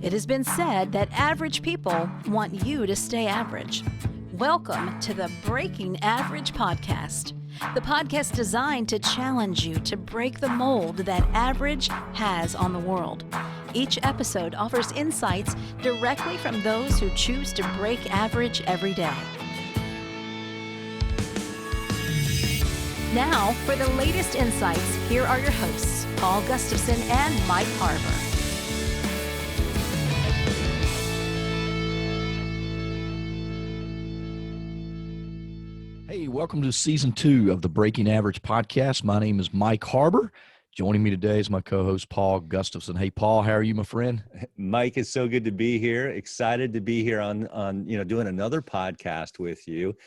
It has been said that average people want you to stay average. Welcome to the Breaking Average podcast, the podcast designed to challenge you to break the mold that average has on the world. Each episode offers insights directly from those who choose to break average every day. Now, for the latest insights, here are your hosts, Paul Gustavson and Mike Harber. Hey, welcome to season 2 of the Breaking Average podcast. My name is Mike Harber. Joining me today is my co-host, Paul Gustavson. Hey, Paul, how are you, my friend? Mike, it's so good to be here. Excited to be here on doing another podcast with you,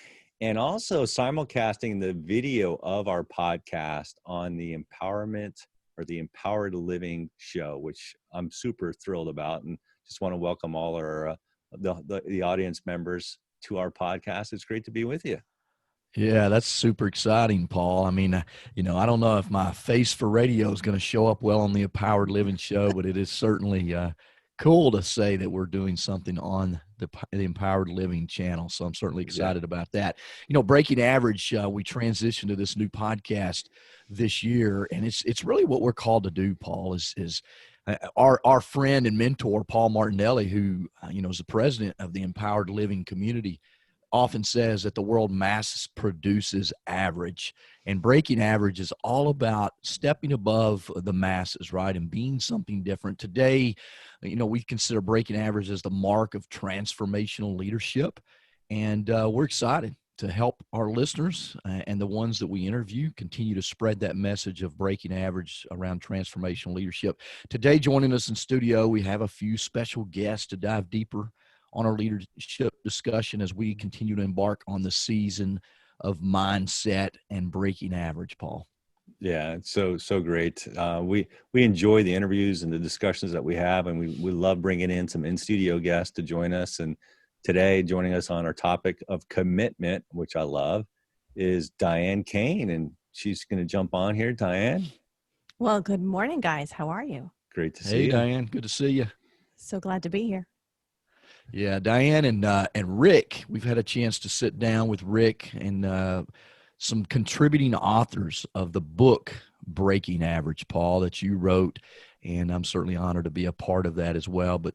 and also simulcasting the video of our podcast on the Empowerment or the Empowered Living show, which I'm super thrilled about, and just want to welcome all our the audience members to our podcast. It's great to be with you. Yeah, that's super exciting, Paul. I mean, I don't know if my face for radio is going to show up well on the Empowered Living show, but it is certainly cool to say that we're doing something on the Empowered Living channel. So I'm certainly excited about that. Breaking Average, we transitioned to this new podcast this year, and it's really what we're called to do, Paul, is our friend and mentor, Paul Martinelli, who, is the president of the Empowered Living community, often says that the world mass produces average, and breaking average is all about stepping above the masses, right, and being something different. Today, we consider breaking average as the mark of transformational leadership, and we're excited to help our listeners and the ones that we interview continue to spread that message of breaking average around transformational leadership. Today, joining us in studio, we have a few special guests to dive deeper on our leadership discussion as we continue to embark on the season of mindset and breaking average, Paul. Yeah, it's so great. We enjoy the interviews and the discussions that we have, and we love bringing in some in-studio guests to join us. And today, joining us on our topic of commitment, which I love, is Diane Kane, and she's going to jump on here. Diane? Well, good morning, guys. How are you? Great to see you. Hey, Diane. Good to see you. So glad to be here. Yeah, Diane and Rick, we've had a chance to sit down with Rick and some contributing authors of the book Breaking Average, Paul, that you wrote, and I'm certainly honored to be a part of that as well. But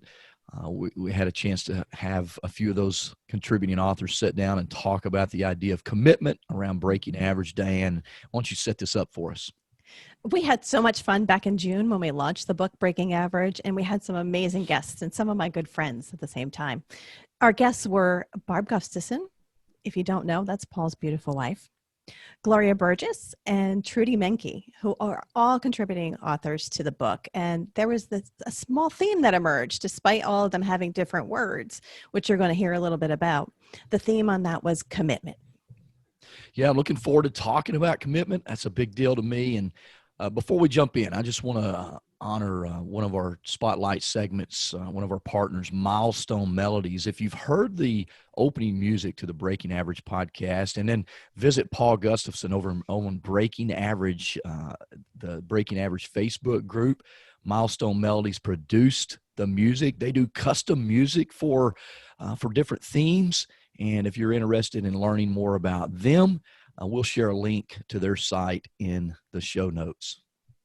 we had a chance to have a few of those contributing authors sit down and talk about the idea of commitment around breaking average. Diane, why don't you set this up for us? We had so much fun back in June when we launched the book Breaking Average, and we had some amazing guests and some of my good friends at the same time. Our guests were Barb Gustavson. If you don't know, that's Paul's beautiful wife. Gloria Burgess and Trudy Menke, who are all contributing authors to the book. And there was a small theme that emerged, despite all of them having different words, which you're going to hear a little bit about. The theme on that was commitment. Yeah, I'm looking forward to talking about commitment. That's a big deal to me. And before we jump in, I just want to honor one of our spotlight segments, one of our partners, Milestone Melodies. If you've heard the opening music to the Breaking Average podcast, and then visit Paul Gustavson over on Breaking Average, the Breaking Average Facebook group, Milestone Melodies produced the music. They do custom music for different themes. And if you're interested in learning more about them, we'll share a link to their site in the show notes.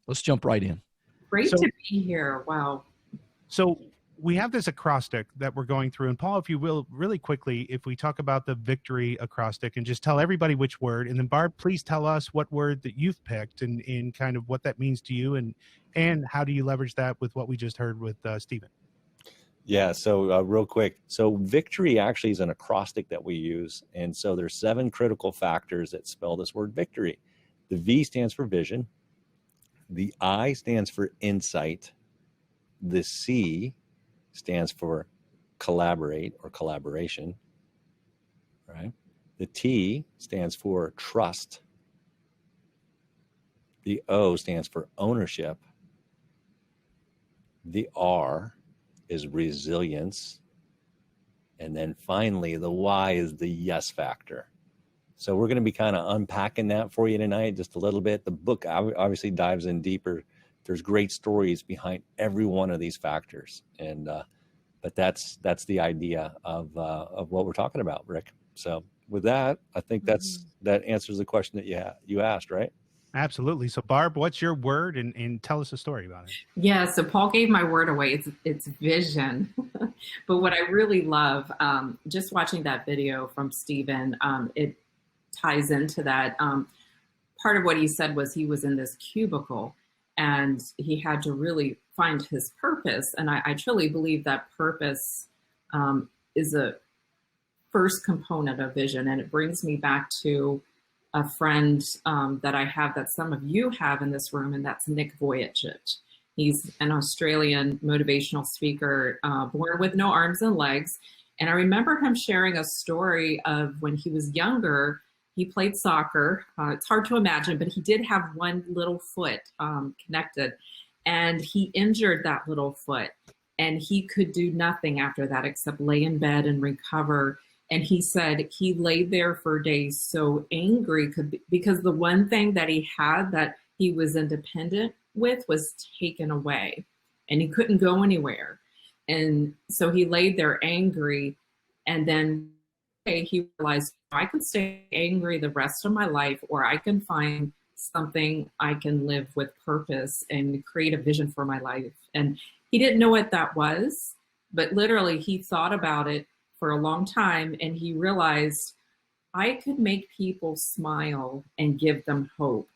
Let's jump right in. Great to be here. Wow. So we have this acrostic that we're going through. And Paul, if you will, really quickly, if we talk about the victory acrostic and just tell everybody which word, and then Barb, please tell us what word that you've picked and kind of what that means to you and how do you leverage that with what we just heard with Stephen. Yeah, so real quick. So victory actually is an acrostic that we use. And so there's 7 critical factors that spell this word victory. The V stands for vision. The I stands for insight. The C stands for collaborate or collaboration, right? The T stands for trust. The O stands for ownership. The R is resilience. And then finally, the Y is the yes factor. So we're going to be kind of unpacking that for you tonight just a little bit. The book obviously dives in deeper. There's great stories behind every one of these factors. And But that's the idea of what we're talking about, Rick. So with that, I think that answers the question that you asked, right? Absolutely. So Barb, what's your word, and tell us a story about it? Yeah, so Paul gave my word away. It's vision. But what I really love, just watching that video from Stephen, it ties into that. Part of what he said was he was in this cubicle and he had to really find his purpose. And I truly believe that purpose is a first component of vision. And it brings me back to a friend that I have that some of you have in this room, and that's Nick Vujicic. He's an Australian motivational speaker, born with no arms and legs. And I remember him sharing a story of when he was younger, he played soccer. It's hard to imagine, but he did have one little foot connected, and he injured that little foot. And he could do nothing after that except lay in bed and recover. And he said he laid there for days so angry because the one thing that he had that he was independent with was taken away, and he couldn't go anywhere. And so he laid there angry, and then he realized I can stay angry the rest of my life, or I can find something I can live with purpose and create a vision for my life. And he didn't know what that was, but literally he thought about it for a long time, and he realized I could make people smile and give them hope.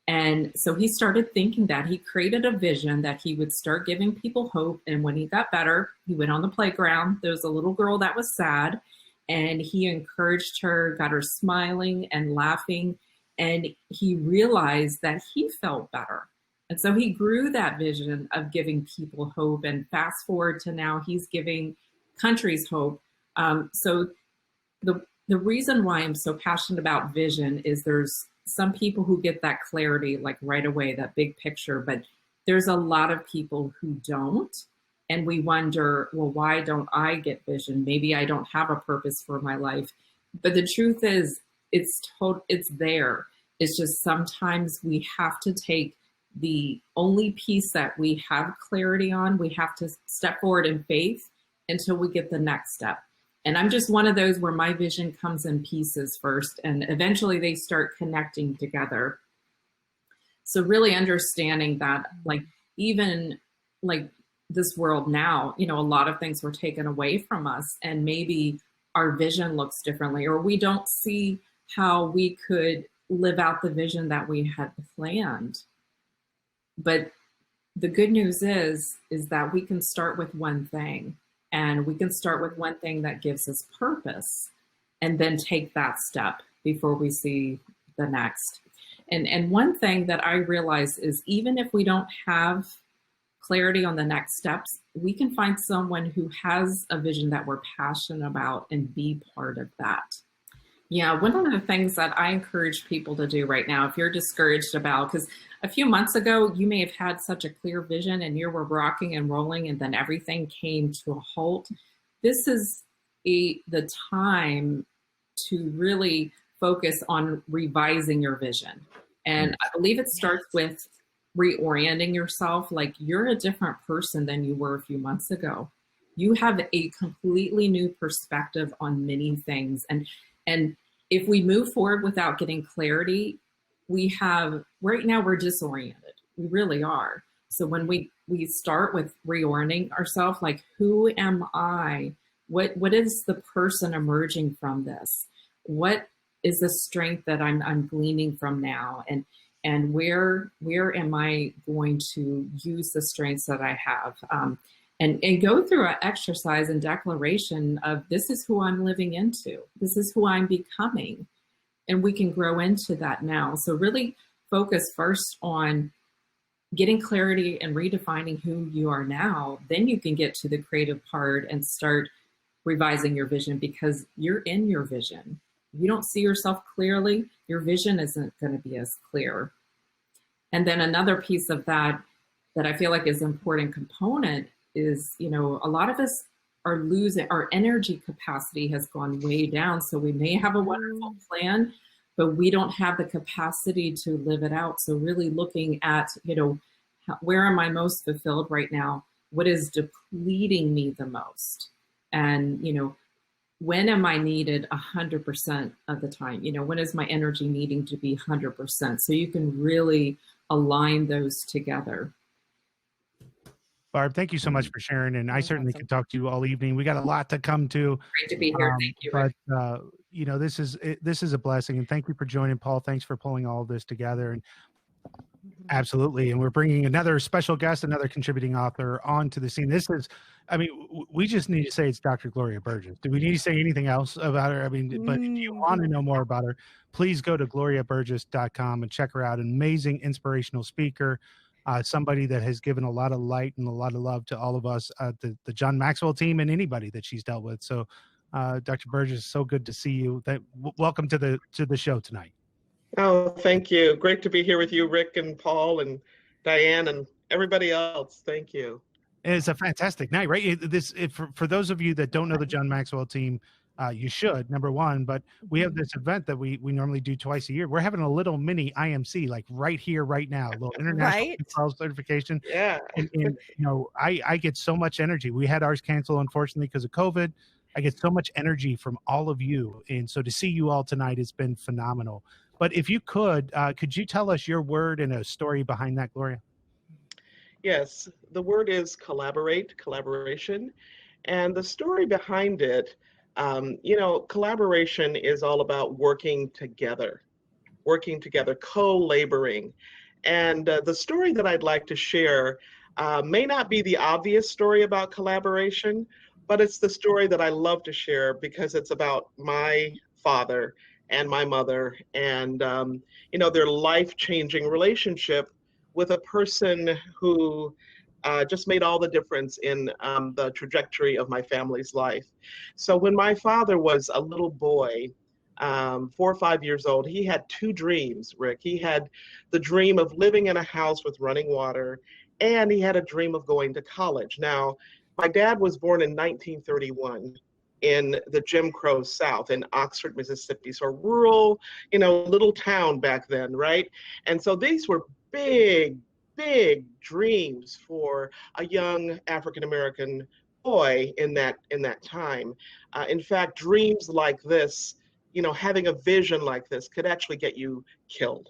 And so he started thinking that he created a vision that he would start giving people hope. And when he got better, he went on the playground. There was a little girl that was sad, and he encouraged her, got her smiling and laughing. And he realized that he felt better. And so he grew that vision of giving people hope. And fast forward to now, he's giving countries hope. So the reason why I'm so passionate about vision is there's some people who get that clarity like right away, that big picture, but there's a lot of people who don't. And we wonder, well, why don't I get vision? Maybe I don't have a purpose for my life. But the truth is, it's there. It's just sometimes we have to take the only piece that we have clarity on. We have to step forward in faith until we get the next step. And I'm just one of those where my vision comes in pieces first, and eventually they start connecting together. So really understanding that, like, even like this world now, a lot of things were taken away from us, and maybe our vision looks differently, or we don't see how we could live out the vision that we had planned. But the good news is that we can start with one thing. And we can start with one thing that gives us purpose, and then take that step before we see the next. And one thing that I realize is even if we don't have clarity on the next steps, we can find someone who has a vision that we're passionate about and be part of that. Yeah, one of the things that I encourage people to do right now, if you're discouraged about, because a few months ago, you may have had such a clear vision and you were rocking and rolling, and then everything came to a halt. This is the time to really focus on revising your vision. And I believe it starts with reorienting yourself. Like, you're a different person than you were a few months ago. You have a completely new perspective on many things. And if we move forward without getting clarity, right now we're disoriented. We really are. So when we start with reorienting ourselves, like, who am I? What is the person emerging from this? What is the strength that I'm gleaning from now? And where am I going to use the strengths that I have? And go through an exercise and declaration of, this is who I'm living into. This is who I'm becoming. And we can grow into that now. So really focus first on getting clarity and redefining who you are now. Then you can get to the creative part and start revising your vision, because you're in your vision. If you don't see yourself clearly, your vision isn't going to be as clear. And then another piece of that I feel like is an important component is, a lot of us are losing, our energy capacity has gone way down. So we may have a wonderful plan, but we don't have the capacity to live it out. So really looking at, where am I most fulfilled right now? what is depleting me the most? And, when am I needed 100% of the time? When is my energy needing to be 100%? So you can really align those together. Barb, thank you so much for sharing. And I certainly could talk to you all evening. We got a lot to come to. Great to be here. Thank you, Rick. But, this is a blessing. And thank you for joining, Paul. Thanks for pulling all of this together. And absolutely. And we're bringing another special guest, another contributing author onto the scene. We just need to say it's Dr. Gloria Burgess. Do we need to say anything else about her? But if you want to know more about her, please go to gloriaburgess.com and check her out. An amazing, inspirational speaker. Somebody that has given a lot of light and a lot of love to all of us, the John Maxwell team, and anybody that she's dealt with. So, Dr. Burgess, so good to see you. Welcome to the show tonight. Oh, thank you. Great to be here with you, Rick and Paul and Diane and everybody else. Thank you. It's a fantastic night, right? For those of you that don't know the John Maxwell team, you should, number one, but we have this event that we normally do twice a year. We're having a little mini IMC, like right here, right now, a little international control certification. Yeah. And I get so much energy. We had ours canceled, unfortunately, because of COVID. I get so much energy from all of you. And so to see you all tonight has been phenomenal. But if you could you tell us your word and a story behind that, Gloria? Yes, the word is collaboration. And the story behind it, collaboration is all about working together, co-laboring. And the story that I'd like to share may not be the obvious story about collaboration, but it's the story that I love to share because it's about my father and my mother and, their life-changing relationship with a person who just made all the difference in the trajectory of my family's life. So when my father was a little boy, 4 or 5 years old, he had two dreams, Rick. He had the dream of living in a house with running water, and he had a dream of going to college. Now, my dad was born in 1931 in the Jim Crow South in Oxford, Mississippi. So rural, little town back then, right? And so these were big dreams for a young African-American boy in that time. In fact, dreams like this, having a vision like this could actually get you killed.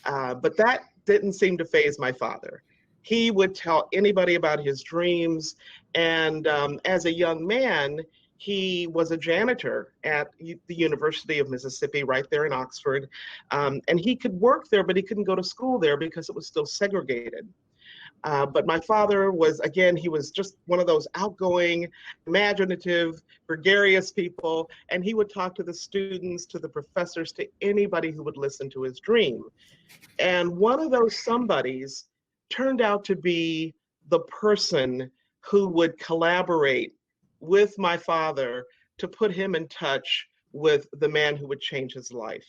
But that didn't seem to faze my father. He would tell anybody about his dreams. And as a young man, he was a janitor at the University of Mississippi, right there in Oxford. And he could work there, but he couldn't go to school there because it was still segregated. But my father was, again, he was just one of those outgoing, imaginative, gregarious people. And he would talk to the students, to the professors, to anybody who would listen to his dream. And one of those somebodies turned out to be the person who would collaborate with my father to put him in touch with the man who would change his life.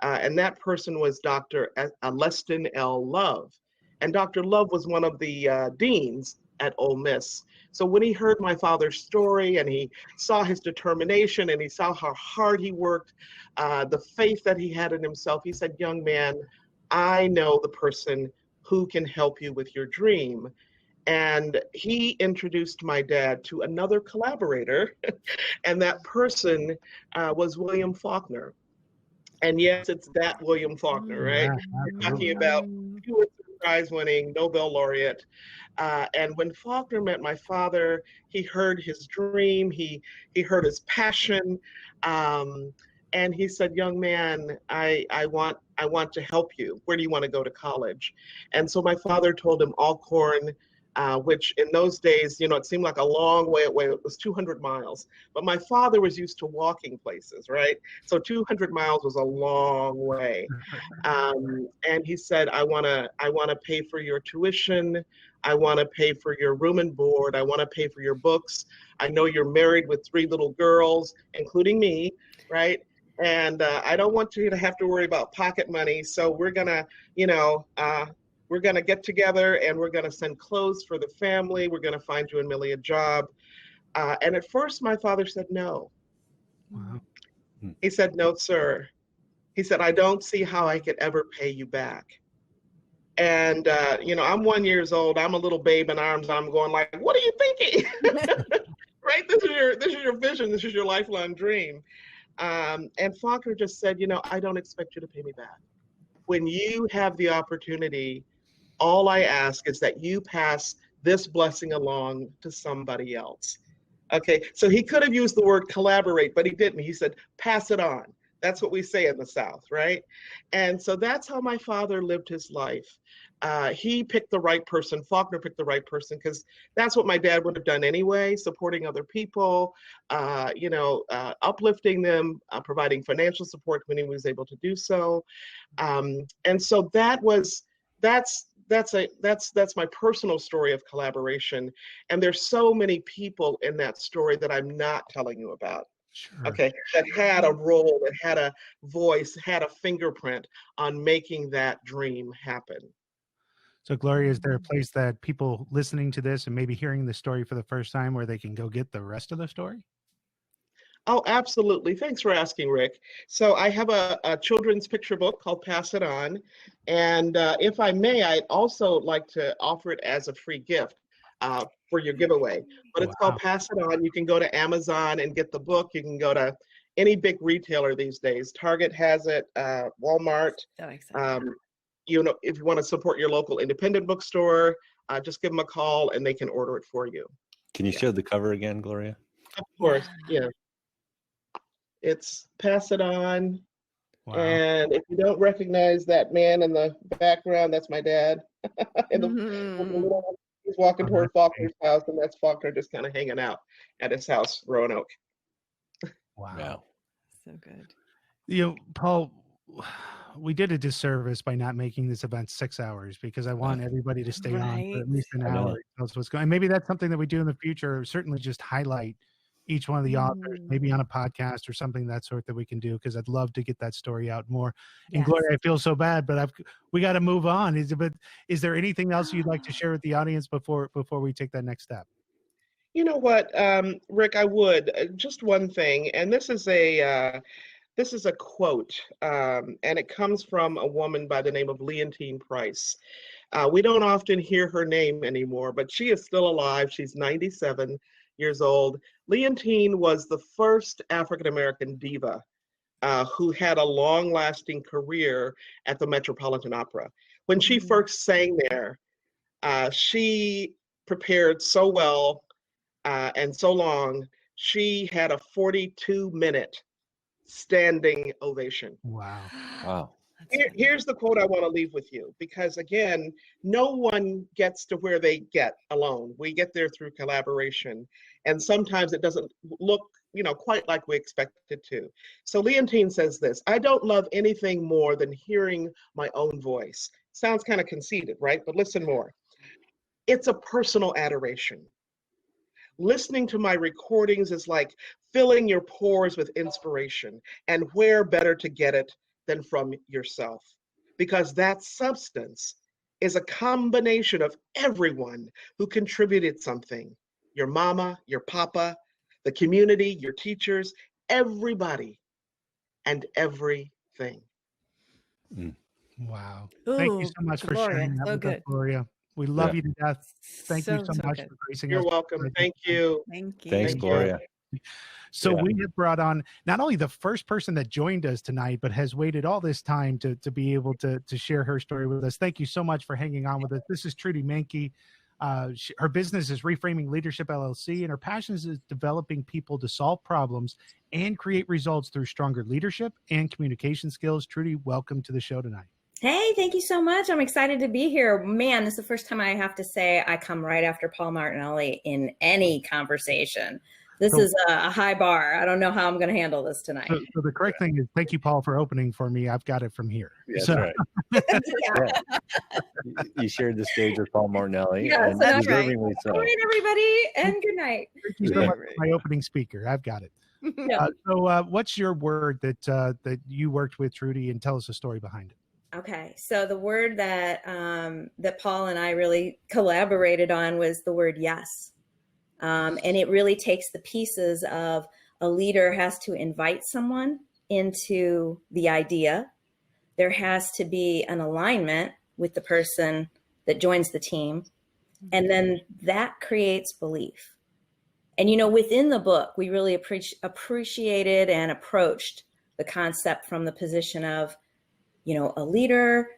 And that person was Dr. Leston L. Love. And Dr. Love was one of the deans at Ole Miss. So when he heard my father's story and he saw his determination and he saw how hard he worked, the faith that he had in himself, he said, "Young man, I know the person who can help you with your dream." And he introduced my dad to another collaborator, and that person was William Faulkner. And yes, it's that William Faulkner, right? We're talking about Pulitzer Prize-winning Nobel laureate. And when Faulkner met my father, he heard his dream, he heard his passion, and he said, "Young man, I want to help you. Where do you want to go to college?" And so my father told him Alcorn, which in those days, it seemed like a long way away. It was 200 miles. But my father was used to walking places, right? So 200 miles was a long way. And he said, I want to pay for your tuition. I want to pay for your room and board. I want to pay for your books. I know you're married with 3 little girls, including me, right? And I don't want you to have to worry about pocket money. So we're going to, we're going to get together and we're going to send clothes for the family. We're going to find you and Millie a job. And at first, my father said no. Wow. He said, "No, sir." He said, "I don't see how I could ever pay you back." And, I'm 1 year old. I'm a little babe in arms. I'm going like, what are you thinking? Right? This is your vision. This is your lifelong dream. And Faulkner just said, I don't expect you to pay me back. When you have the opportunity, all I ask is that you pass this blessing along to somebody else. Okay, so he could have used the word collaborate, but he didn't. He said, pass it on. That's what we say in the South, right? And so that's how my father lived his life. He picked the right person. Faulkner picked the right person because that's what my dad would have done anyway, supporting other people, uplifting them, providing financial support when he was able to do so. And so that's my personal story of collaboration. And there's so many people in that story that I'm not telling you about. Sure. Okay, that had a role, that had a voice, had a fingerprint on making that dream happen. So, Gloria, is there a place that people listening to this and maybe hearing the story for the first time where they can go get the rest of the story? Oh, absolutely. Thanks for asking, Rick. So I have a children's picture book called Pass It On. And if I may, I'd also like to offer it as a free gift for your giveaway. But it's called Pass It On. You can go to Amazon and get the book. You can go to any big retailer these days. Target has it, Walmart. So exciting. If you want to support your local independent bookstore, just give them a call and they can order it for you. Can you show the cover again, Gloria? Of course, yeah. It's Pass It On. Wow. And if you don't recognize that man in the background, that's my dad. He's walking toward Faulkner's house, and that's Faulkner just kind of hanging out at his house, Roanoke. Wow. So good. Paul, we did a disservice by not making this event 6 hours because I want everybody to stay on for at least an hour. That's what's going. And maybe that's something that we do in the future. Certainly, just highlight each one of the authors, maybe on a podcast or something that sort that we can do, because I'd love to get that story out more. And Gloria, I feel so bad, but we got to move on. Is there anything else you'd like to share with the audience before we take that next step? You know what, Rick, I would just one thing, and this is a quote, and it comes from a woman by the name of Leontine Price. We don't often hear her name anymore, but she is still alive. She's 97 years old. Leontine was the first African-American diva who had a long-lasting career at the Metropolitan Opera. When she first sang there, she prepared so well and so long. She had a 42-minute standing ovation. Wow. Here's the quote I want to leave with you, because again, no one gets to where they get alone. We get there through collaboration, and sometimes it doesn't look, quite like we expect it to. So Leontine says this: I don't love anything more than hearing my own voice. Sounds kind of conceited, right? But listen more. It's a personal adoration. Listening to my recordings is like filling your pores with inspiration, and where better to get it than from yourself, because that substance is a combination of everyone who contributed something. Your mama, your papa, the community, your teachers, everybody and everything. Wow. Thank you so much for sharing that with us, Gloria. We love you to death. Thank you so much for gracing us. You're welcome. Thank you. Thank you. Thanks, Gloria. So we have brought on not only the first person that joined us tonight, but has waited all this time to be able to share her story with us. Thank you so much for hanging on with us. This is Trudy Menke. Her business is Reframing Leadership LLC, and her passion is developing people to solve problems and create results through stronger leadership and communication skills. Trudy, welcome to the show tonight. Hey, thank you so much. I'm excited to be here. Man, this is the first time I have to say I come right after Paul Martinelli in any conversation. This is a high bar. I don't know how I'm going to handle this tonight. So the correct thing is, thank you, Paul, for opening for me. I've got it from here. That's right. You shared the stage with Paul Martinelli. Yes, and that's deservingly right. so. Good night, everybody, and good night. Thank you so much for my opening speaker. I've got it. So what's your word that you worked with, Trudy, and tell us the story behind it? Okay, so the word that that Paul and I really collaborated on was the word yes. And it really takes the pieces of a leader has to invite someone into the idea. There has to be an alignment with the person that joins the team. And then that creates belief. And, within the book, we really appreciated and approached the concept from the position of, a leader,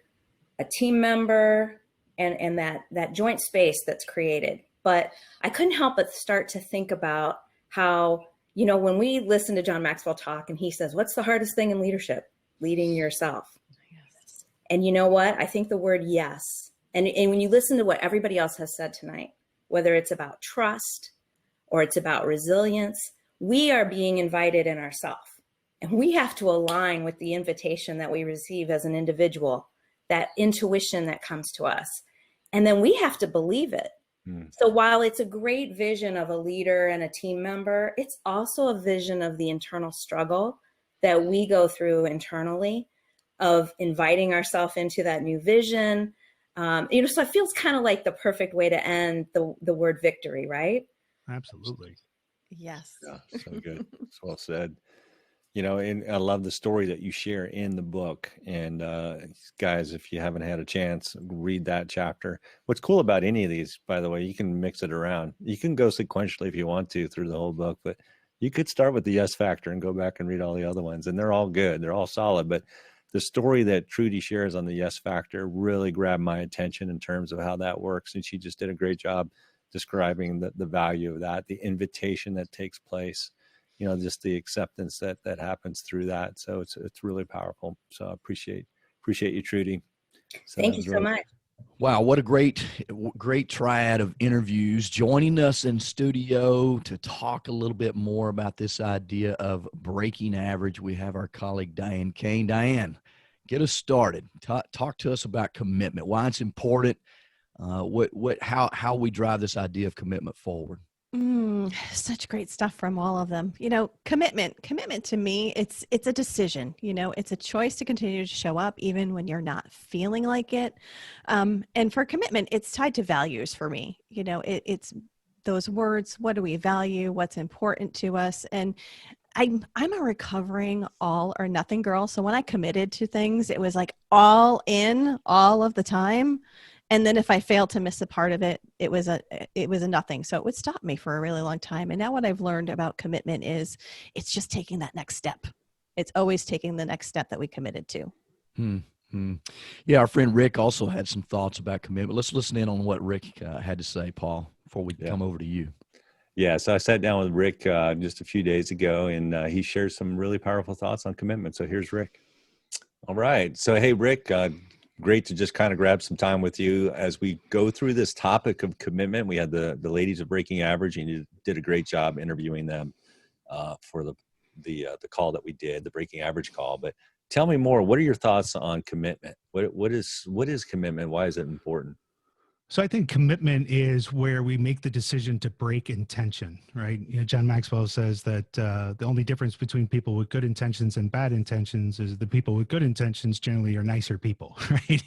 a team member, and that joint space that's created. But I couldn't help but start to think about how, when we listen to John Maxwell talk and he says, what's the hardest thing in leadership? Leading yourself. Yes. And you know what? I think the word yes. And when you listen to what everybody else has said tonight, whether it's about trust or it's about resilience, we are being invited in ourselves. And we have to align with the invitation that we receive as an individual, that intuition that comes to us. And then we have to believe it. So while it's a great vision of a leader and a team member, it's also a vision of the internal struggle that we go through internally of inviting ourselves into that new vision. So it feels kind of like the perfect way to end the word victory, right? Absolutely. Yes. Yeah, so good. It's well said. And I love the story that you share in the book. And guys, if you haven't had a chance, read that chapter. What's cool about any of these, by the way, you can mix it around. You can go sequentially if you want to through the whole book, but you could start with the yes factor and go back and read all the other ones. And they're all good. They're all solid. But the story that Trudy shares on the yes factor really grabbed my attention in terms of how that works. And she just did a great job describing the value of that, the invitation that takes place, just the acceptance that happens through that. So it's really powerful. So I appreciate you, Trudy. So thank you so much. Wow, what a great triad of interviews. Joining us in studio to talk a little bit more about this idea of breaking average, we have our colleague Diane Kane. Diane, get us started. Talk to us about commitment, why it's important, how we drive this idea of commitment forward. Such great stuff from all of them. Commitment to me, it's a decision. It's a choice to continue to show up even when you're not feeling like it. And for commitment, it's tied to values for me. It's those words. What do we value? What's important to us? And I'm a recovering all or nothing girl. So when I committed to things, it was like all in all of the time. And then if I failed to miss a part of it, it was a nothing. So it would stop me for a really long time. And now what I've learned about commitment is it's just taking that next step. It's always taking the next step that we committed to. Yeah, our friend Rick also had some thoughts about commitment. Let's listen in on what Rick had to say, Paul, before we come over to you. Yeah, so I sat down with Rick just a few days ago, and he shared some really powerful thoughts on commitment. So here's Rick. All right. So, hey, Rick, great to just kind of grab some time with you as we go through this topic of commitment. We had the ladies of Breaking Average, and you did a great job interviewing them for the call that we did, the Breaking Average call. But tell me more. What are your thoughts on commitment? What is commitment? Why is it important? So I think commitment is where we make the decision to break intention, right? John Maxwell says that the only difference between people with good intentions and bad intentions is the people with good intentions generally are nicer people, right?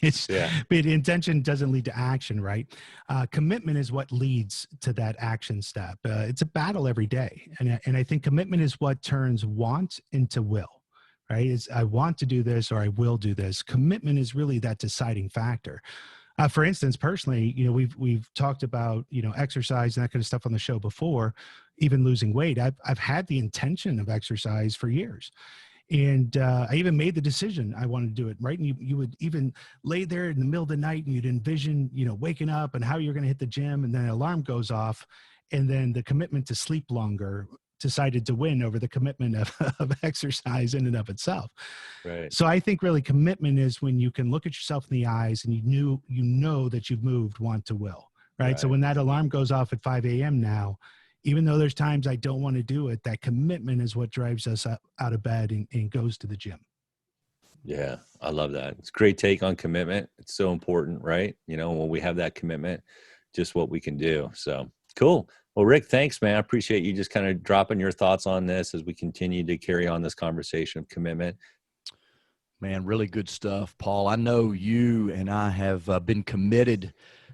But intention doesn't lead to action, right? Commitment is what leads to that action step. It's a battle every day. And I think commitment is what turns want into will, right? It's I want to do this or I will do this. Commitment is really that deciding factor. For instance, personally, we've talked about, exercise and that kind of stuff on the show before, even losing weight. I've had the intention of exercise for years. And I even made the decision I wanted to do it, right? And you would even lay there in the middle of the night and you'd envision, waking up and how you're going to hit the gym, and then an alarm goes off, and then the commitment to sleep longer decided to win over the commitment of exercise in and of itself. Right. So I think really commitment is when you can look at yourself in the eyes and you know that you've moved want to will, right? So when that alarm goes off at 5 a.m. now, even though there's times I don't want to do it, that commitment is what drives us out of bed and goes to the gym. Yeah, I love that. It's a great take on commitment. It's so important, right? When we have that commitment, just what we can do. So cool. Well, Rick, thanks, man. I appreciate you just kind of dropping your thoughts on this as we continue to carry on this conversation of commitment. Man, really good stuff, Paul. I know you and I have been committed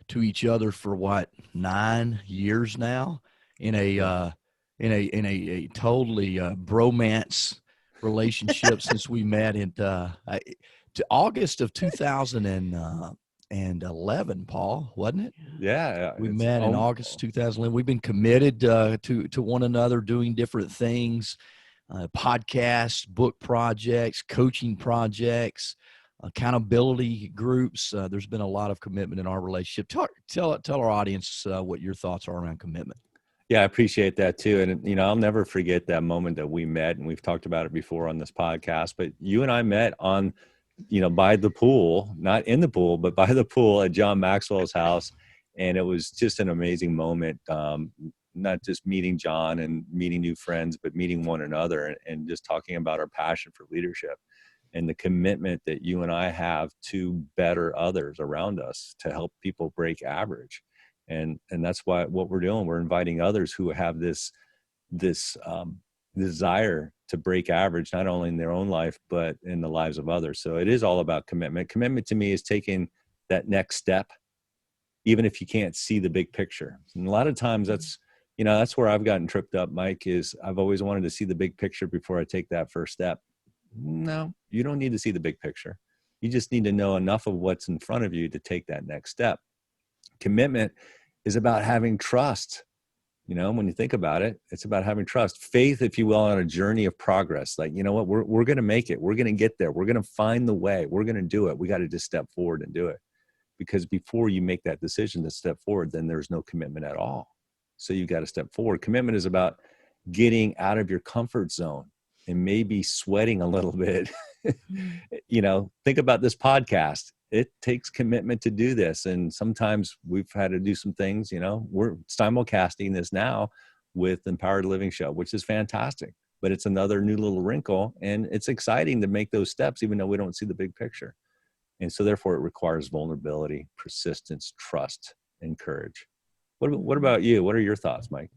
to each other for 9 years now in a totally bromance relationship since we met in to August of 2000 and 2011, Paul, wasn't it? Yeah. We it's met in alm- August 2011. We've been committed to one another, doing different things, podcasts, book projects, coaching projects, accountability groups. There's been a lot of commitment in our relationship. Tell our audience what your thoughts are around commitment. Yeah, I appreciate that too. And, you know, I'll never forget that moment that we met, and we've talked about it before on this podcast, but you and I met on, you know, by the pool, not in the pool, but by the pool at John Maxwell's house. And it was just an amazing moment. Not just meeting John and meeting new friends, but meeting one another and just talking about our passion for leadership and the commitment that you and I have to better others around us, to help people break average. And that's what we're doing. We're inviting others who have this desire to break average, not only in their own life, but in the lives of others. So it is all about commitment. Commitment to me is taking that next step, even if you can't see the big picture. And a lot of times that's where I've gotten tripped up, Mike, is I've always wanted to see the big picture before I take that first step. No, you don't need to see the big picture. You just need to know enough of what's in front of you to take that next step. Commitment is about having trust. You know, when you think about it, it's about having trust, faith, if you will, on a journey of progress. Like, you know what, we're going to make it. We're going to get there. We're going to find the way. We're going to do it. We got to just step forward and do it. Because before you make that decision to step forward, then there's no commitment at all. So you got to step forward. Commitment is about getting out of your comfort zone and maybe sweating a little bit. You know, think about this podcast. It takes commitment to do this. And sometimes we've had to do some things, you know, we're simulcasting this now with Empowered Living Show, which is fantastic, but it's another new little wrinkle, and it's exciting to make those steps, even though we don't see the big picture. And so therefore it requires vulnerability, persistence, trust, and courage. What about you? What are your thoughts, Mike?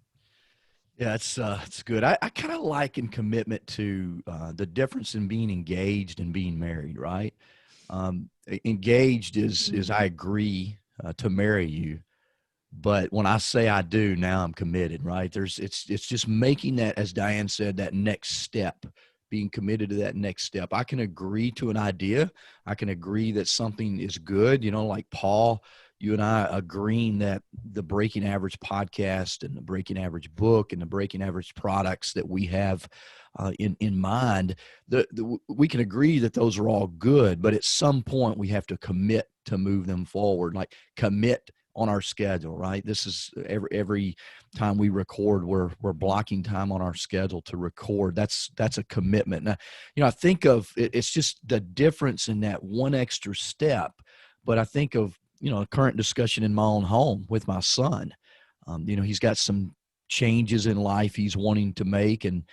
Yeah, it's good. I kind of liken commitment to the difference in being engaged and being married, right? Engaged is I agree to marry you, but when I say I do, now I'm committed, right? It's just making that, as Diane said, that next step, being committed to that next step. I can agree to an idea. I can agree that something is good, you know, like Paul, you and I agreeing that the Breaking Average podcast and the Breaking Average book and the Breaking Average products that we have in mind, we can agree that those are all good, but at some point we have to commit to move them forward, like commit on our schedule, right? This is every time we record, we're blocking time on our schedule to record. That's a commitment. Now, you know, I think of it's just the difference in that one extra step, but I think of, you know, a current discussion in my own home with my son. You know, he's got some changes in life he's wanting to make, and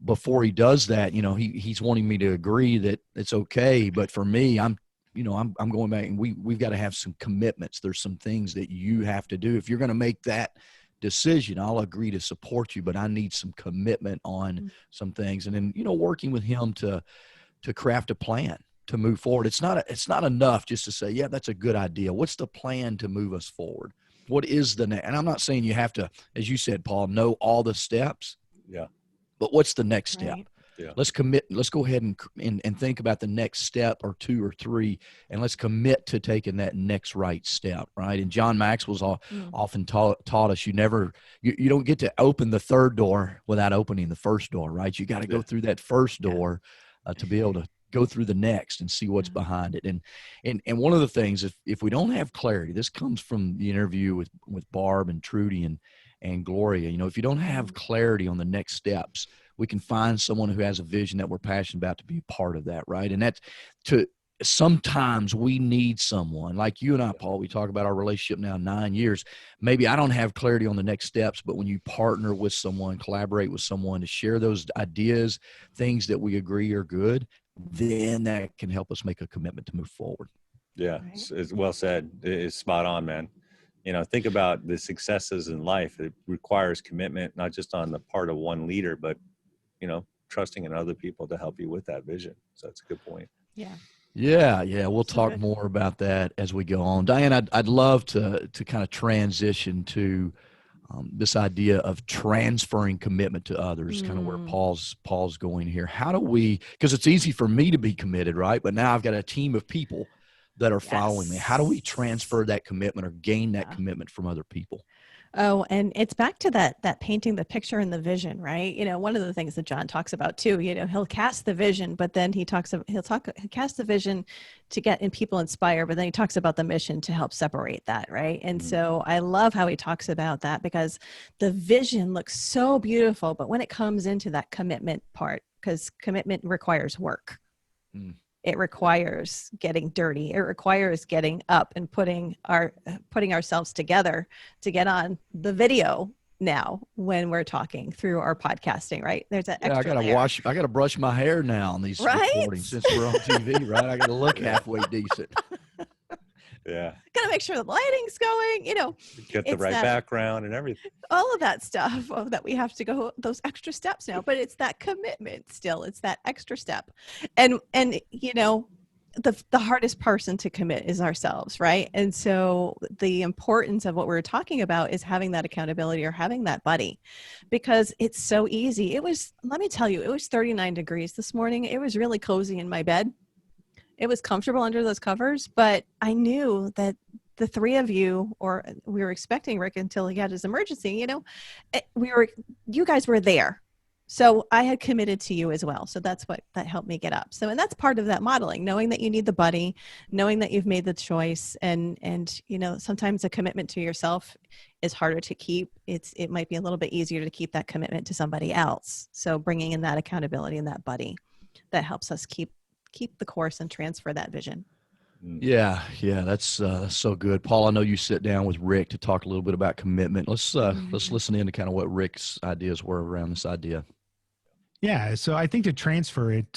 before he does that, you know, he's wanting me to agree that it's okay. But for me, I'm going back, and we've got to have some commitments. There's some things that you have to do. If you're going to make that decision, I'll agree to support you, but I need some commitment on some things. And then, you know, working with him to craft a plan to move forward. It's not enough just to say, yeah, that's a good idea. What's the plan to move us forward? What is the next? And I'm not saying you have to, as you said, Paul, know all the steps. Yeah. But what's the next step? Right. Yeah. Let's commit. Let's go ahead and think about the next step or two or three, and let's commit to taking that next right step, right? And John Maxwell's often taught us you don't get to open the third door without opening the first door, right? You got to go through that first door to be able to go through the next and see what's behind it. And one of the things, if we don't have clarity, this comes from the interview with Barb and Trudy and Gloria, you know, if you don't have clarity on the next steps, we can find someone who has a vision that we're passionate about to be a part of that, right? And that's sometimes we need someone like you and I, Paul. We talk about our relationship now 9 years. Maybe I don't have clarity on the next steps, but when you partner with someone, collaborate with someone to share those ideas, things that we agree are good, then that can help us make a commitment to move forward. Yeah, it's well said. It's spot on, man. You know, think about the successes in life. It requires commitment, not just on the part of one leader, but, you know, trusting in other people to help you with that vision. So that's a good point. Yeah. Yeah. We'll talk more about that as we go on. Diane, I'd love to kind of transition to this idea of transferring commitment to others, kind of where Paul's going here. How do we, because it's easy for me to be committed, right? But now I've got a team of people that are following me? How do we Yes. transfer that commitment or gain that Yeah. commitment from other people? Oh, and it's back to that painting the picture and the vision, right? One of the things that John talks about too, he'll cast the vision, but then he'll cast the vision to get in people inspired, but then he talks about the mission to help separate that, right? And so I love how he talks about that, because the vision looks so beautiful, but when it comes into that commitment part, because commitment requires work. It requires getting dirty. It requires getting up and putting ourselves together to get on the video now when we're talking through our podcasting, right? There's that Yeah, extra layer. I gotta brush my hair now on these Right? recordings since we're on TV, right? I gotta look halfway decent. Yeah. Gotta make sure the lighting's going, Get the it's right that- background and everything. all of that stuff that we have to go those extra steps now, but it's that commitment still. It's that extra step. And the hardest person to commit is ourselves, right? And so the importance of what we're talking about is having that accountability or having that buddy, because it's so easy. Let me tell you, it was 39 degrees this morning. It was really cozy in my bed. It was comfortable under those covers, but I knew that the three of you, or we were expecting Rick until he had his emergency, you guys were there. So I had committed to you as well. So that helped me get up. And that's part of that modeling, knowing that you need the buddy, knowing that you've made the choice. And sometimes a commitment to yourself is harder to keep. It might be a little bit easier to keep that commitment to somebody else. So bringing in that accountability and that buddy, that helps us keep the course and transfer that vision. Yeah, that's so good, Paul. I know you sit down with Rick to talk a little bit about commitment. Let's listen in to kind of what Rick's ideas were around this idea. Yeah, so I think to transfer it,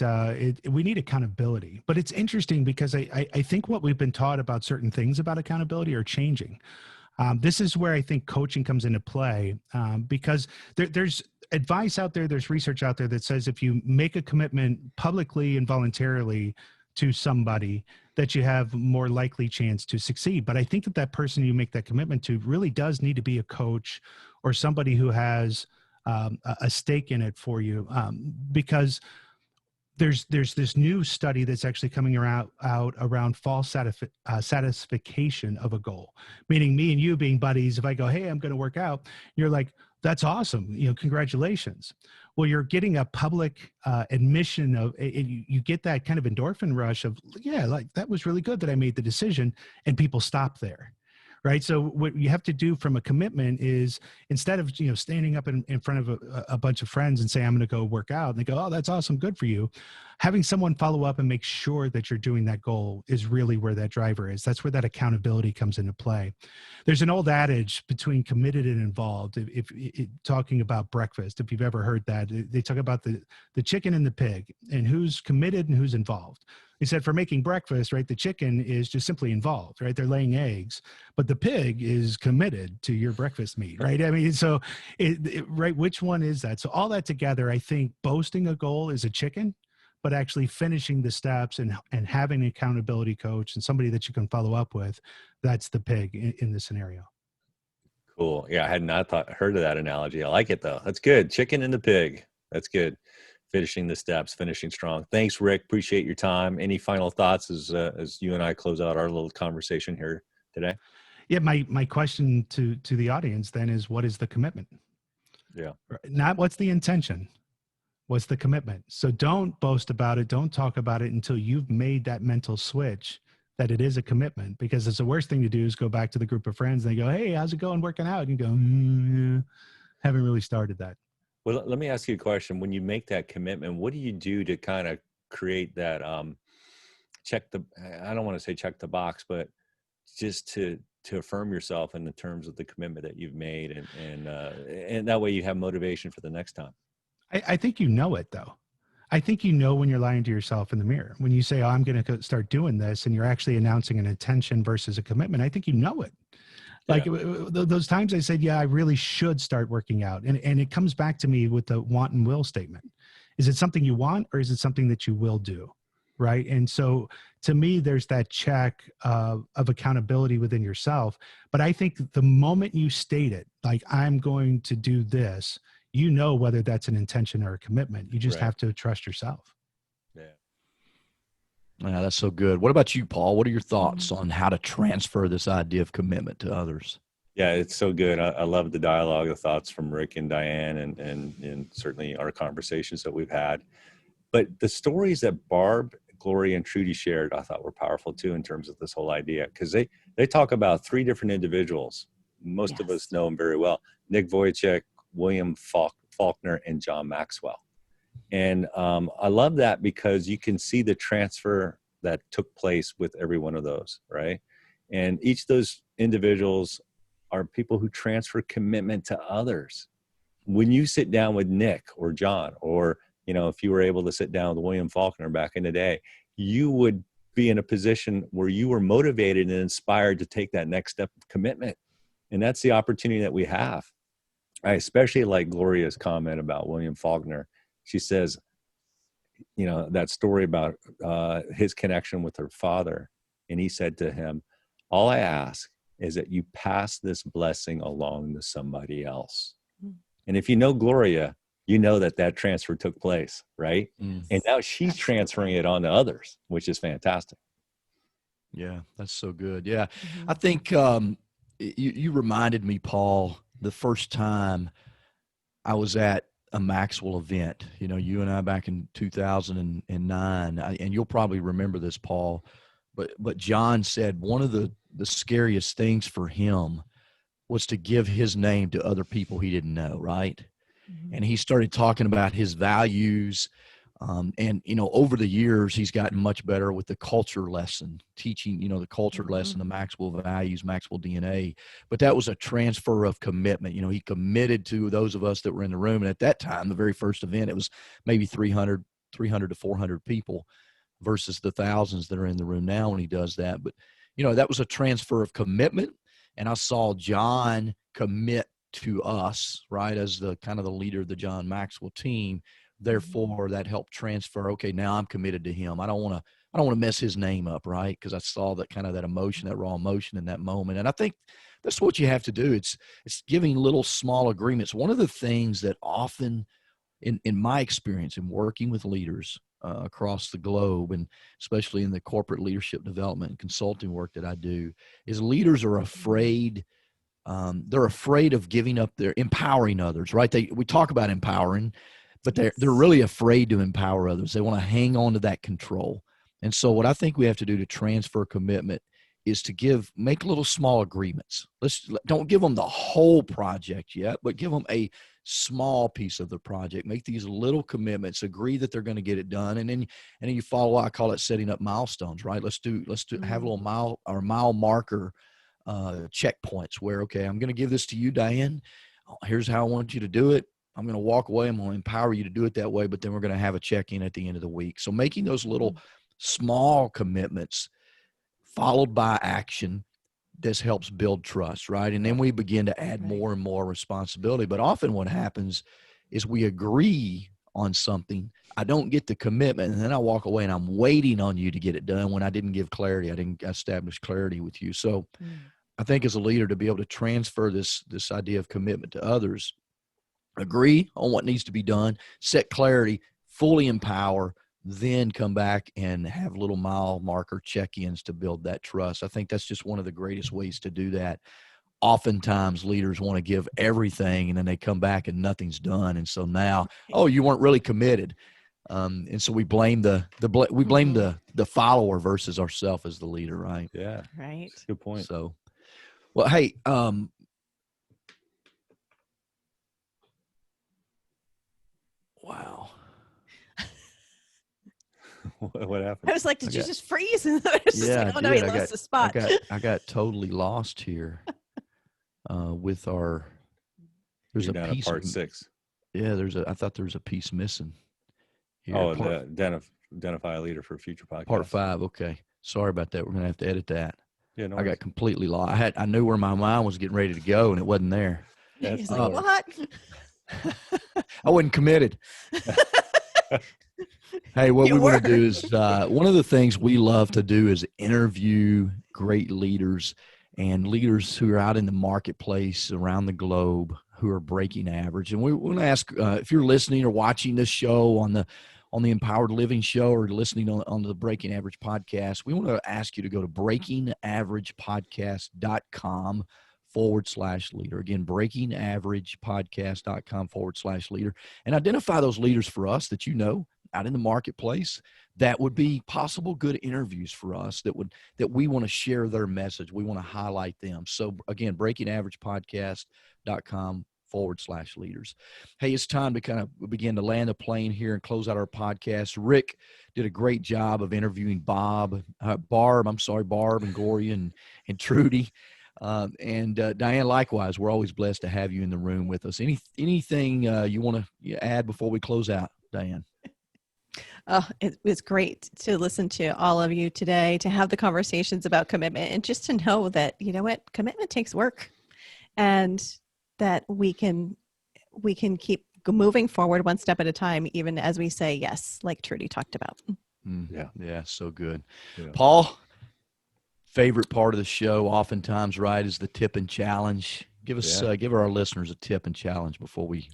we need accountability. But it's interesting because I think what we've been taught about certain things about accountability are changing. This is where I think coaching comes into play, because there's advice out there, there's research out there that says if you make a commitment publicly and voluntarily to somebody, that you have more likely chance to succeed. But I think that person you make that commitment to really does need to be a coach or somebody who has a stake in it for you, because there's this new study that's actually coming out around false satisfaction of a goal. Meaning me and you being buddies, if I go, hey, I'm going to work out, you're like, that's awesome, congratulations. Well, you're getting a public admission of, you get that kind of endorphin rush of, yeah, like that was really good that I made the decision, and people stop there. Right. So what you have to do from a commitment is, instead of, standing up in front of a bunch of friends and say, I'm going to go work out, and they go, oh, that's awesome. Good for you. Having someone follow up and make sure that you're doing that goal is really where that driver is. That's where that accountability comes into play. There's an old adage between committed and involved. If talking about breakfast, if you've ever heard that, they talk about the chicken and the pig and who's committed and who's involved. He said for making breakfast, right, the chicken is just simply involved, right? They're laying eggs, but the pig is committed to your breakfast meat, right? I mean, so, right, which one is that? So all that together, I think boasting a goal is a chicken, but actually finishing the steps and having an accountability coach and somebody that you can follow up with, that's the pig in this scenario. Cool. Yeah, I had not heard of that analogy. I like it though. That's good. Chicken and the pig. That's good. Finishing the steps, finishing strong. Thanks, Rick. Appreciate your time. Any final thoughts as you and I close out our little conversation here today? Yeah, my question to the audience then is, what is the commitment? Yeah. Not what's the intention. What's the commitment? So don't boast about it. Don't talk about it until you've made that mental switch that it is a commitment, because it's the worst thing to do is go back to the group of friends and they go, hey, how's it going working out? And you go, haven't really started that. Well, let me ask you a question. When you make that commitment, what do you do to kind of create that, I don't want to say check the box, but just to affirm yourself in the terms of the commitment that you've made, and that way you have motivation for the next time? I think you know it though. I think you know when you're lying to yourself in the mirror. When you say, oh, I'm going to start doing this, and you're actually announcing an intention versus a commitment, I think you know it. Like those times I said, yeah, I really should start working out. And it comes back to me with the want and will statement. Is it something you want, or is it something that you will do? Right. And so to me, there's that check of accountability within yourself. But I think the moment you state it, like, I'm going to do this, you know whether that's an intention or a commitment. You just have to trust yourself. Yeah, that's so good. What about you, Paul? What are your thoughts Mm-hmm. on how to transfer this idea of commitment to others? Yeah, it's so good. I love the dialogue, the thoughts from Rick and Diane, and certainly our conversations that we've had. But the stories that Barb, Gloria, and Trudy shared, I thought were powerful too in terms of this whole idea, because they talk about three different individuals. Most of us Yes. know them very well: Nick Vujicic, William Faulkner, and John Maxwell. And I love that because you can see the transfer that took place with every one of those, right? And each of those individuals are people who transfer commitment to others. When you sit down with Nick or John, or, you know, if you were able to sit down with William Faulkner back in the day, you would be in a position where you were motivated and inspired to take that next step of commitment. And that's the opportunity that we have. I especially like Gloria's comment about William Faulkner. She says, you know, that story about his connection with her father. And he said to him, all I ask is that you pass this blessing along to somebody else. Mm. And if you know Gloria, you know that that transfer took place, right? Mm. And now she's transferring it on to others, which is fantastic. Yeah, that's so good. Yeah. Mm-hmm. I think you reminded me, Paul, the first time I was at a Maxwell event, you know, you and I back in 2009, and you'll probably remember this, Paul, but John said one of the scariest things for him was to give his name to other people he didn't know, right? Mm-hmm. And he started talking about his values. And, you know, over the years, he's gotten much better with the culture lesson, teaching, you know, the culture lesson, the Maxwell values, Maxwell DNA. But that was a transfer of commitment. You know, he committed to those of us that were in the room. And at that time, the very first event, it was maybe 300 to 400 people versus the thousands that are in the room now when he does that. But, you know, that was a transfer of commitment. And I saw John commit to us, right, as the kind of the leader of the John Maxwell team. Therefore, that helped transfer. Okay, now I'm committed to him. I don't want to mess his name up, right? Because I saw that kind of that emotion, that raw emotion in that moment. And I think that's what you have to do. It's giving little small agreements. One of the things that often, in my experience in working with leaders across the globe, and especially in the corporate leadership development and consulting work that I do, is leaders are afraid. They're afraid of giving up their empowering others, right? We talk about empowering, but they're really afraid to empower others. They want to hang on to that control. And so what I think we have to do to transfer commitment is to make little small agreements. Don't give them the whole project yet, but give them a small piece of the project. Make these little commitments, agree that they're going to get it done. And then you follow, I call it setting up milestones, right? Let's have a little mile marker checkpoints where, okay, I'm going to give this to you, Diane. Here's how I want you to do it. I'm going to walk away. I'm going to empower you to do it that way, but then we're going to have a check-in at the end of the week. So making those little small commitments followed by action, this helps build trust, right? And then we begin to add more and more responsibility. But often what happens is we agree on something. I don't get the commitment, and then I walk away and I'm waiting on you to get it done when I didn't give clarity. I didn't establish clarity with you. So I think as a leader, to be able to transfer this idea of commitment to others, agree on what needs to be done, set clarity, fully empower, then come back and have little mile marker check-ins to build that trust. I think that's just one of the greatest ways to do that. Oftentimes leaders want to give everything and then they come back and nothing's done. And so now, oh, you weren't really committed. And so we blame the follower versus ourselves as the leader, right? Yeah. Right. Good point. So, well, hey, wow. What happened? I was like, did you just freeze? And I was just Yeah, like, oh I no, did. he lost the spot. I got totally lost here with our. There's You're a down piece. at part 6. Yeah, I thought there was a piece missing. Here, Oh, identify a leader for a future podcast. Part 5. Okay, sorry about that. We're gonna have to edit that. Yeah, no I got worries. completely lost. I knew where my mind was getting ready to go, and it wasn't there. He's like, what? I wasn't committed. Hey, what we want to do is one of the things we love to do is interview great leaders and leaders who are out in the marketplace around the globe who are breaking average. And we want to ask if you're listening or watching this show on on the Empowered Living Show or listening on the Breaking Average podcast, we want to ask you to go to breakingaveragepodcast.com/leader. Again, breakingaveragepodcast.com/leader, and identify those leaders for us that you know out in the marketplace that would be possible good interviews for us that we want to share their message. We want to highlight them. So again, breakingaveragepodcast.com/leaders. Hey, it's time to kind of begin to land the plane here and close out our podcast. Rick did a great job of interviewing Barb and Gloria and Trudy. And Diane, likewise, we're always blessed to have you in the room with us. Anything you want to add before we close out, Diane? Oh, it was great to listen to all of you today, to have the conversations about commitment, and just to know that, you know what, commitment takes work, and that we can keep moving forward one step at a time, even as we say yes, like Trudy talked about. Yeah, so good. Yeah. Paul, favorite part of the show, oftentimes, right, is the tip and challenge. Give our listeners a tip and challenge before we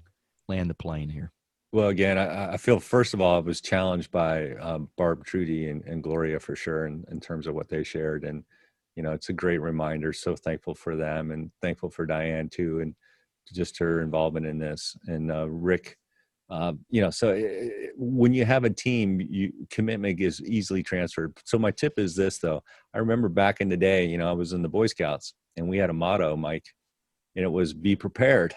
land the plane here. Well, again, I feel, first of all, I was challenged by Barb, Trudy, and Gloria for sure in terms of what they shared. And, you know, it's a great reminder. So thankful for them, and thankful for Diane too, and just her involvement in this. And Rick, you know, so when you have a team, commitment is easily transferred. So my tip is this, though. I remember back in the day, you know, I was in the Boy Scouts, and we had a motto, Mike, and it was "Be prepared."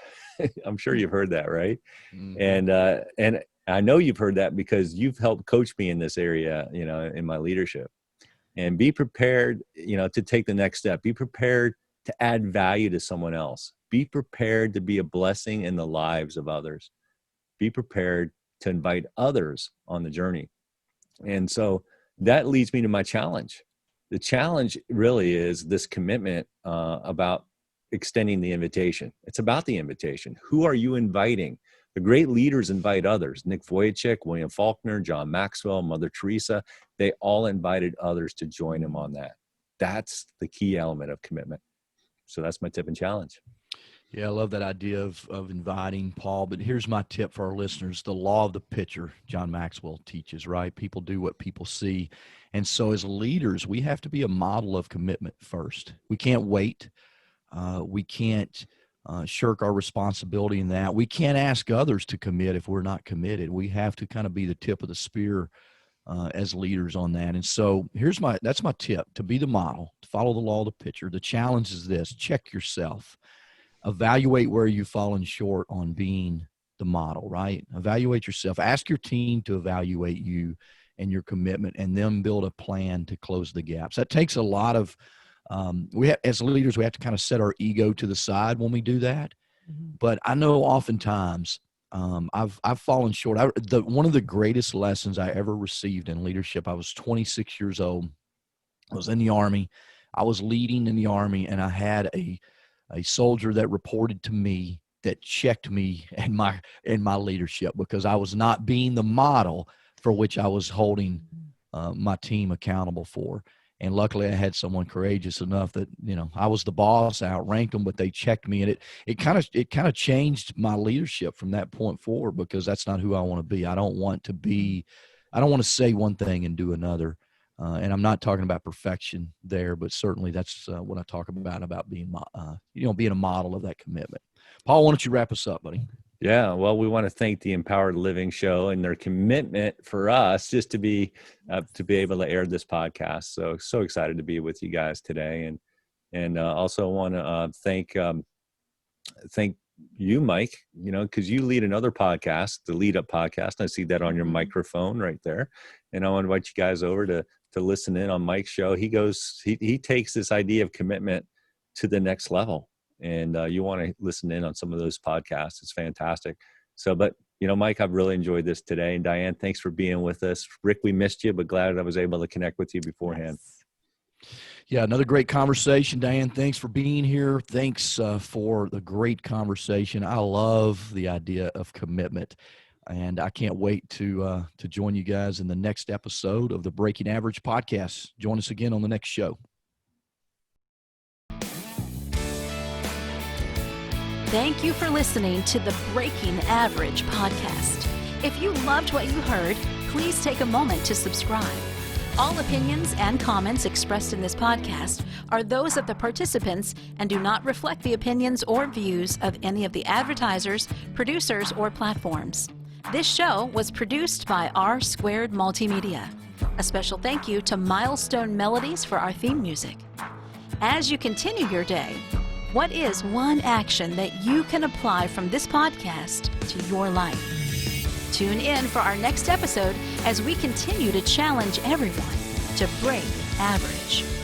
I'm sure you've heard that, right? Mm-hmm. And I know you've heard that because you've helped coach me in this area, you know, in my leadership. And be prepared, you know, to take the next step. Be prepared to add value to someone else. Be prepared to be a blessing in the lives of others. Be prepared to invite others on the journey. And so that leads me to my challenge. The challenge really is this commitment about extending the invitation. It's about the invitation. Who are you inviting? The great leaders invite others. Nick Vujicic, William Faulkner, John Maxwell, Mother Teresa, they all invited others to join them on that. That's the key element of commitment. So that's my tip and challenge. Yeah, I love that idea of inviting, Paul. But here's my tip for our listeners. The law of the pitcher, John Maxwell teaches, right? People do what people see. And so as leaders, we have to be a model of commitment first. We can't wait. We can't shirk our responsibility in that. We can't ask others to commit if we're not committed. We have to kind of be the tip of the spear as leaders on that. And so that's my tip, to be the model, to follow the law of the pitcher. The challenge is this: check yourself. Evaluate where you've fallen short on being the model, right? Evaluate yourself. Ask your team to evaluate you and your commitment, and then build a plan to close the gaps. That takes a lot of as leaders, we have to kind of set our ego to the side when we do that. Mm-hmm. But I know oftentimes I've fallen short. One of the greatest lessons I ever received in leadership, I was 26 years old. I was in the Army. I was leading in the Army, and I had a soldier that reported to me that checked me in my leadership because I was not being the model for which I was holding my team accountable for. And luckily I had someone courageous enough that, you know, I was the boss, I outranked them, but they checked me. And it kind of changed my leadership from that point forward, because that's not who I want to be. I don't want to say one thing and do another. And I'm not talking about perfection there, but certainly that's what I talk about being, being a model of that commitment. Paul, why don't you wrap us up, buddy? Yeah, well, we want to thank the Empowered Living Show and their commitment for us just to be able to air this podcast. So excited to be with you guys today, and also want to thank you, Mike. You know, because you lead another podcast, the Lead Up Podcast. I see that on your microphone right there, and I want to invite you guys over to listen in on Mike's show. He takes this idea of commitment to the next level. And you want to listen in on some of those podcasts. It's fantastic. So, but, you know, Mike, I've really enjoyed this today. And Diane, thanks for being with us. Rick, we missed you, but glad I was able to connect with you beforehand. Yes. Yeah, another great conversation. Diane, thanks for being here. Thanks for the great conversation. I love the idea of commitment. And I can't wait to join you guys in the next episode of the Breaking Average podcast. Join us again on the next show. Thank you for listening to the Breaking Average podcast. If you loved what you heard, please take a moment to subscribe. All opinions and comments expressed in this podcast are those of the participants and do not reflect the opinions or views of any of the advertisers, producers, or platforms. This show was produced by R2 Multimedia. A special thank you to Milestone Melodies for our theme music. As you continue your day, what is one action that you can apply from this podcast to your life? Tune in for our next episode as we continue to challenge everyone to break average.